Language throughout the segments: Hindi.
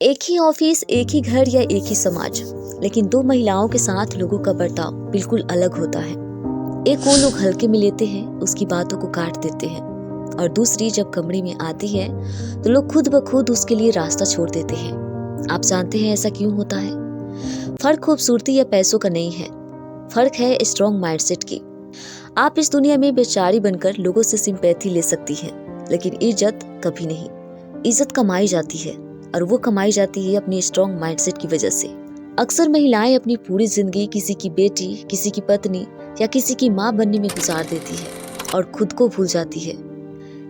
एक ही ऑफिस, एक ही घर या एक ही समाज, लेकिन दो महिलाओं के साथ लोगों का बर्ताव बिल्कुल अलग होता है। एक को लोग हल्के में लेते हैं, उसकी बातों को काट देते हैं, और दूसरी जब कमरे में आती है तो लोग खुद ब खुद उसके लिए रास्ता छोड़ देते हैं। आप जानते हैं ऐसा क्यों होता है? फर्क खूबसूरती या पैसों का नहीं है, फर्क है स्ट्रॉन्ग माइंडसेट की। आप इस दुनिया में बेचारी बनकर लोगों से सिंपैथी ले सकती हैं, लेकिन इज्जत कभी नहीं। इज्जत कमाई जाती है, और वो कमाई जाती है अपनी स्ट्रॉन्ग माइंडसेट की वजह से। अक्सर महिलाएं अपनी पूरी जिंदगी किसी की बेटी, किसी की पत्नी या किसी की माँ बनने में गुजार देती है और खुद को भूल जाती है।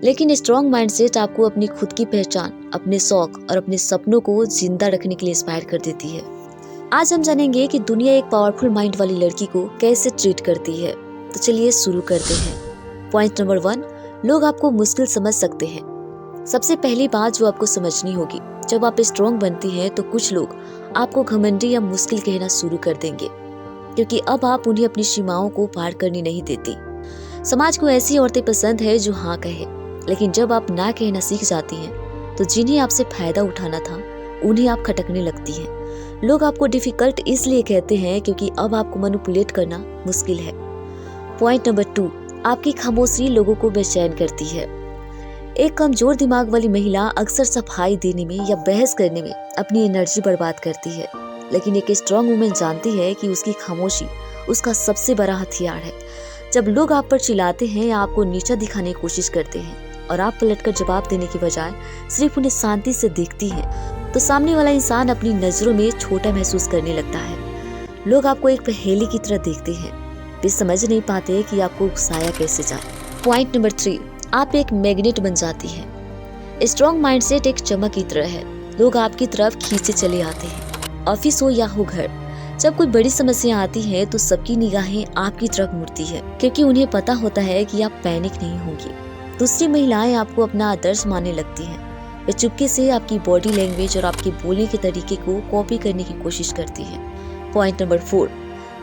लेकिन स्ट्रॉन्ग माइंडसेट आपको अपनी खुद की पहचान, अपने शौक और अपने सपनों को जिंदा रखने के लिए इंस्पायर कर देती है। आज हम जानेंगे कि दुनिया एक पावरफुल माइंड वाली लड़की को कैसे ट्रीट करती है। तो चलिए शुरू करते हैं। पॉइंट नंबर 1, लोग आपको मुश्किल समझ सकते हैं। सबसे पहली बात जो आपको समझनी होगी, जब आप स्ट्रॉन्ग बनती हैं तो कुछ लोग आपको घमंडी या मुश्किल कहना शुरू कर देंगे, क्योंकि अब आप उन्हें अपनी सीमाओं को पार करने नहीं देती। समाज को ऐसी औरतें पसंद है जो हाँ कहे, लेकिन जब आप ना कहना सीख जाती हैं तो जिन्हें आपसे फायदा उठाना था उन्हें आप खटकने लगती हैं। लोग आपको डिफिकल्ट इसलिए कहते हैं क्योंकि अब आपको मैनिपुलेट करना मुश्किल है। पॉइंट नंबर 2, आपकी खामोशी लोगों को बेचैन करती है। एक कमजोर दिमाग वाली महिला अक्सर सफाई देने में या बहस करने में अपनी एनर्जी बर्बाद करती है, लेकिन एक स्ट्रॉन्ग वुमेन जानती है कि उसकी खामोशी उसका सबसे बड़ा हथियार है। जब लोग आप पर चिल्लाते हैं या आपको नीचा दिखाने की कोशिश करते हैं और आप पलटकर जवाब देने की बजाय सिर्फ उन्हें शांति से देखती हैं, तो सामने वाला इंसान अपनी नजरों में छोटा महसूस करने लगता है। लोग आपको एक पहेली की तरह देखते हैं, वे समझ नहीं पाते कि आपको उकसाया कैसे जाए। पॉइंट नंबर 3, आप एक मैग्नेट बन जाती हैं। स्ट्रॉन्ग माइंडसेट एक चमक की तरह है, लोग आपकी तरफ खींचे चले आते हैं। ऑफिस हो या हो घर, जब कोई बड़ी समस्या आती है तो सबकी निगाहें आपकी तरफ मुड़ती है, क्योंकि उन्हें पता होता है कि आप पैनिक नहीं होंगी। दूसरी महिलाएं आपको अपना आदर्श मानने लगती हैं, वे चुपके से आपकी बॉडी लैंग्वेज और आपके बोलने के तरीके को कॉपी करने की कोशिश करती हैं। पॉइंट नंबर 4,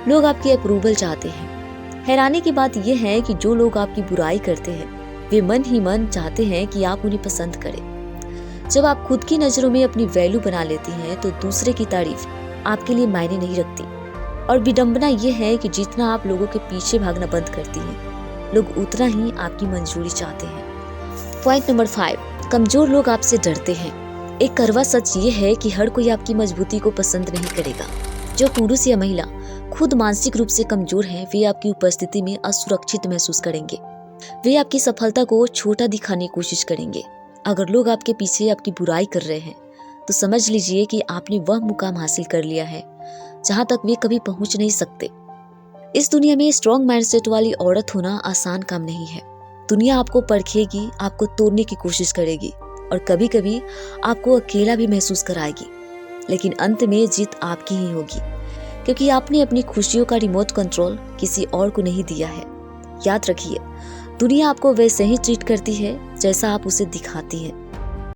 लोग आपकी अप्रूवल चाहते हैं। हैरानी की बात यह है कि जो लोग आपकी बुराई करते हैं वे मन ही मन चाहते हैं कि आप उन्हें पसंद करें। जब आप खुद की नजरों में अपनी वैल्यू बना लेती हैं तो दूसरे की तारीफ आपके लिए मायने नहीं रखती। और विडंबना यह है कि जितना आप लोगों के पीछे भागना बंद करती हैं, लोग उतना ही आपकी मंजूरी चाहते हैं। पॉइंट नंबर 5, कमजोर लोग आपसे डरते हैं। एक कड़वा सच ये है कि हर कोई आपकी मजबूती को पसंद नहीं करेगा। जो पुरुष या महिला खुद मानसिक रूप से कमजोर हैं, वे आपकी उपस्थिति में असुरक्षित महसूस करेंगे। वे आपकी सफलता को छोटा दिखाने की कोशिश करेंगे। अगर लोग आपके पीछे आपकी बुराई कर रहे हैं तो समझ लीजिए कि आपने वह मुकाम हासिल कर लिया है जहां तक वे कभी पहुंच नहीं सकते। इस दुनिया में स्ट्रॉन्ग माइंडसेट वाली औरत होना आसान काम नहीं है। दुनिया आपको परखेगी, आपको तोड़ने की कोशिश करेगी और कभी कभी आपको अकेला भी महसूस कराएगी, लेकिन अंत में जीत आपकी ही होगी, क्योंकि आपने अपनी खुशियों का रिमोट कंट्रोल किसी और को नहीं दिया है। याद रखिए, दुनिया आपको वैसे ही ट्रीट करती है जैसा आप उसे दिखाती हैं।